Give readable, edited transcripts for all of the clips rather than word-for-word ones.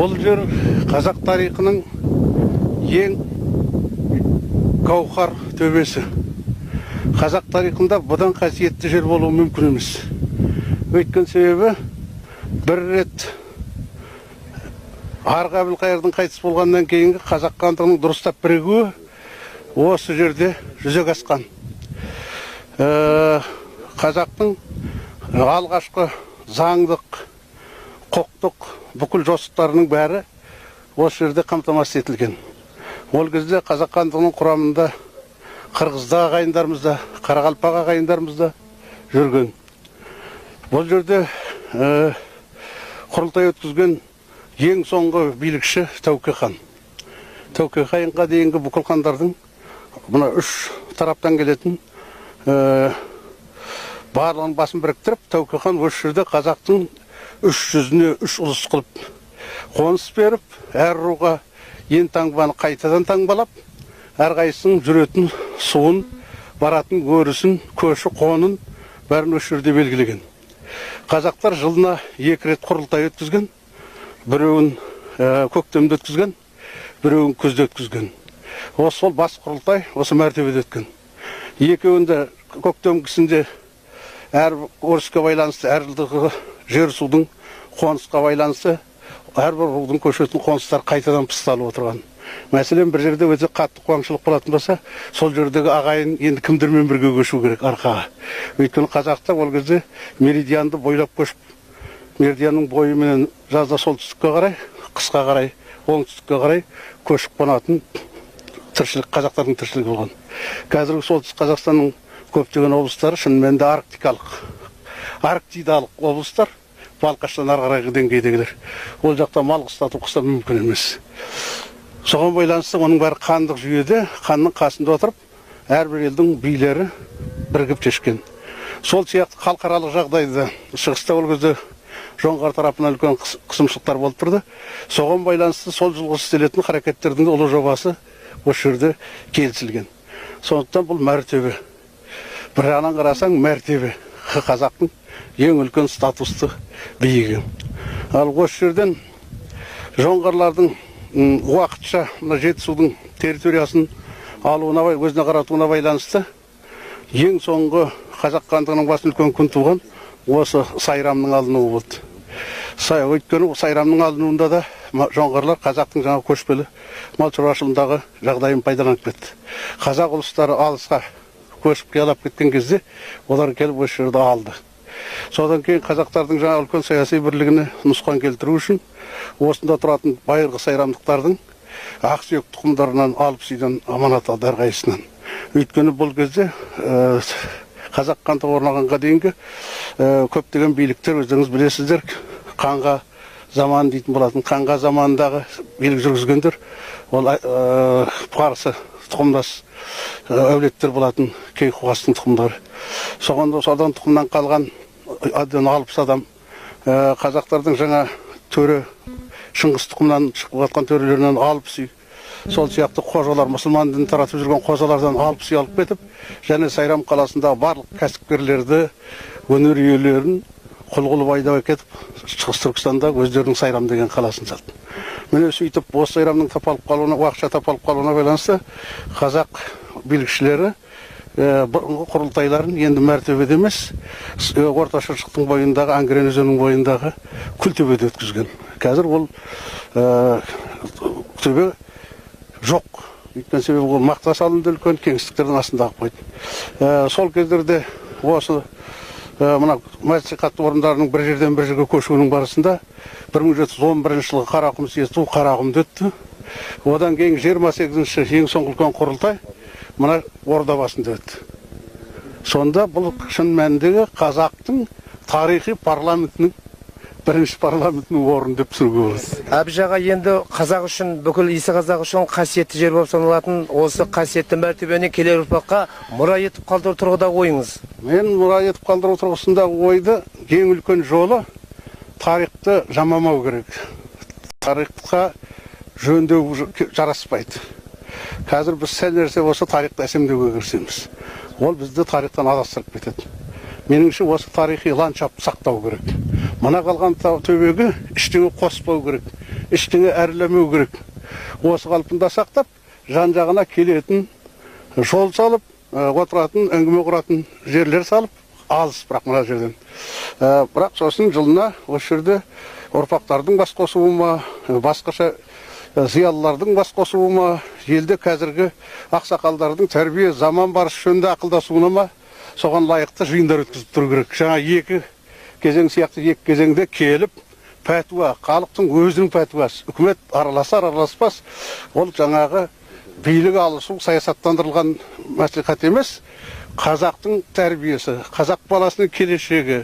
Бұл жер қазақ тарихының ең гауһар төбесі. Қазақ тарихында бұдан қасиетті жер болуы мүмкін емес. Өйткен себебі бір рет Арғы Әбілқайырдың қайтыс болғаннан кейінгі қазақ хандығының дұрыстап бірігуі осы жерде жүзеге асқан. Қазақтың алғашқы заңдық, құқықтық бүкіл жосықтарының бәрі осы жерде қамтамасыз етілген. Ол кезде қазақ хандығының құрамында қырғызда ағайындарымыз да, қарақалпақ ағайындарымыз да жүрген. Бұл жерде құрылтай өткізген ең соңғы билікші Тәуке хан. Тәуке ханға дейінгі бүкіл хандардың мына үш тараптан келетін барлығын басын біріктіріп, Тәуке хан осы жерде қазақтың үш жүзіне үш ұлыс қылып қоныс беріп, әр руға ен таңбаны қайтадан таңбалап, әрқайсының жүретін суын, баратын өрісін, көші қонын бәрін осы жерде белгілеген. Қазақтар жылына 2 рет құрылтай өткізген, біреуін көктемде өткізген, біреуін күзде өткізген. Осы сол бас құрылтай осы мәртебеде өткен. Екеуінде көктемгісінде әр өріске байланысты, әр жылдағы жер судың қонысқа байланысты әрбір рудың көшетін қоныстар қайтадан пысталып отырған. Мәселен, бір жерде өте қатты қуаңшылық болатын болса, сол жердегі ағайын енді кімдермен бірге көшу керек арқаға. Өйткені қазақтар ол кезде меридианды бойлап көшіп, меридианның бойымен жазда солтүстікке қарай, қысқа қарай, оңтүстікке қарай көшіп қонатын тіршілік, қазақтардың тіршілігі болған. Қазіргі солтүстік Қазақстанның көптеген облыстары шынымен де арктидалық облыстар, Балқаштан ары қарайғы деңгейдегілер. Ол жақта мал қыстатып қыстап мүмкін емес. Соған байланысты оның бәрі қандық жүйеде, ханның қасында отырып, әрбір елдің билері бірігіп шешкен. Сол сияқты халықаралық жағдайда шығыста ол кезде жоңғар тарапынан үлкен қысымшылықтар болып тұрды. Соған байланысты сол жылғы істелетін харекеттердің ұлы жобасы осы жерде келісілген. Сондықтан бұл мәртебе. Бір жағынан қарасаң мәртебе. Қазақтың ең үлкен статусты биігі. Ал осы жерден жоңғарлардың уақытша Жетісудың территориясын алуына, өзіне қаратуына байланысты ең соңғы қазақ хандығының басын үлкен күн туған осы Сайрамның алынуы болды. Өйткені Сайрамның алынуында да жоңғарлар қазақтың жаңа көшпелі мал шаруашылығындағы жағдайын пайдаланып кетті. Қазақ ұлыстары алысқа көшіп қиялап кеткен кезде олар келіп осы жерді алды. Содан кейін қазақтардың жаңа үлкен саяси бірлігіне нұсқан келтіру үшін осында тұратын байырғы сайрамдықтардың ақсүйек тұқымдарынан алып сүйден аманат алды әрқайсысынан. Өйткені бұл кезде қазақ хандығы орнағанға дейінгі көптеген биліктер, өздеріңіз білесіздер, қанға заман дейтін болатын. Қанға заманындағы билік жүргізгендер ол парсы тұқымдас әулеттер болатын, Кейқуғастың тұқымдары. Содан тұқымнан қалған алпыс адам қазақтардың жаңа төре, Шыңғыс тұқымынан шығып жатқан төрелерінен алпыс үй, сол сияқты қожалар, мұсылман дінін таратып жүрген қожалардан алпыс үй алып кетіп, және Сайрам қаласындағы барлық кәсіпкерлерді, өнер иелерін құл-құл айдап кетіп, Шығыс Түркістанда өздерінің Сайрам деген қаласын салды. Міне сөйтіп, осы Сайрамның уақытша тапалып қалуына байланысты қазақ билікшілері бұрынғы құрылтайларын енді мәртебеде емес, Орта Шыршықтың бойындағы, Аңгірен өзенінің бойындағы күлтөбеде өткізген. Қазір ол төбе жоқ. Өйткені себебі ол мақта салынды үлкен кеңістіктердің астындағы қойды. Сол кездерде осы мына мәслихат орындарының бір жерден бір жерге көшуінің барысында 1711 жылғы Қарақұм съезі Қарақұмда өтті. Одан кейін 28-ші ең соңғы үлкен құрылтай мына Ордабасында өтті. Сонда бұл шын мәніндегі қазақтың тарихи парламентінің бірінші парламентінің орны деп түсіруге болады. Әбіш аға, енді қазақ үшін, бүкіл иісі қазақ үшін қасиетті жер болып саналатын осы қасиетті мәртебені келер ұрпаққа мұра етіп қалдыру тұрғыда ойыңыз? Мен мұра етіп қалдыру тұрғысында ойды ең үлкен жолы тарихты жамамау керек. Тарихқа жөндеу жараспайды. Қазір біз сәл нәрсе болса тарихты әсемдеуге кірісеміз. Ол бізді тарихтан адастырып кетеді. Меніңше осы тарихи ландшафтты сақтау керек. Мына қалған төбеге ештеңе қоспау керек. ештеңе әрлемеу керек. Осы қалпында сақтап, жан жағына келетін жол салып, отыратын, әңгіме құратын жерлер салып, алыс бірақ мына жерден. Бірақ сосын жылына осы жерде ұрпақтардың бас қосуы ма, басқаша зиялылардың бас қосуы ма, елде қазіргі ақсақалдардың тәрбие заман барысы жөнінде ақылдасуына ма, соған лайықты жиындар өткізіп тұру керек. Жаңа екі кезең сияқты екі кезеңде келіп, пәтуа, халықтың өзінің пәтуасы, үкімет араласпас, ол жаңағы билік алысу саясаттандырылған мәслихат емес, қазақтың тәрбиесі, қазақ баласының келешегі,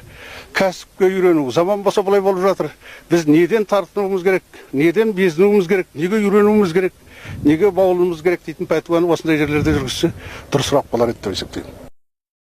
кәсіпке үйрену, заман болса бұлай болып жатыр. Біз неден тартынуымыз керек, неден безінуіміз керек, неге үйренуіміз керек, неге бауылуымыз керек дейтін пәтуаны осындай жерлерде жүргізсе дұрысырақ болар еді деп есептеймін.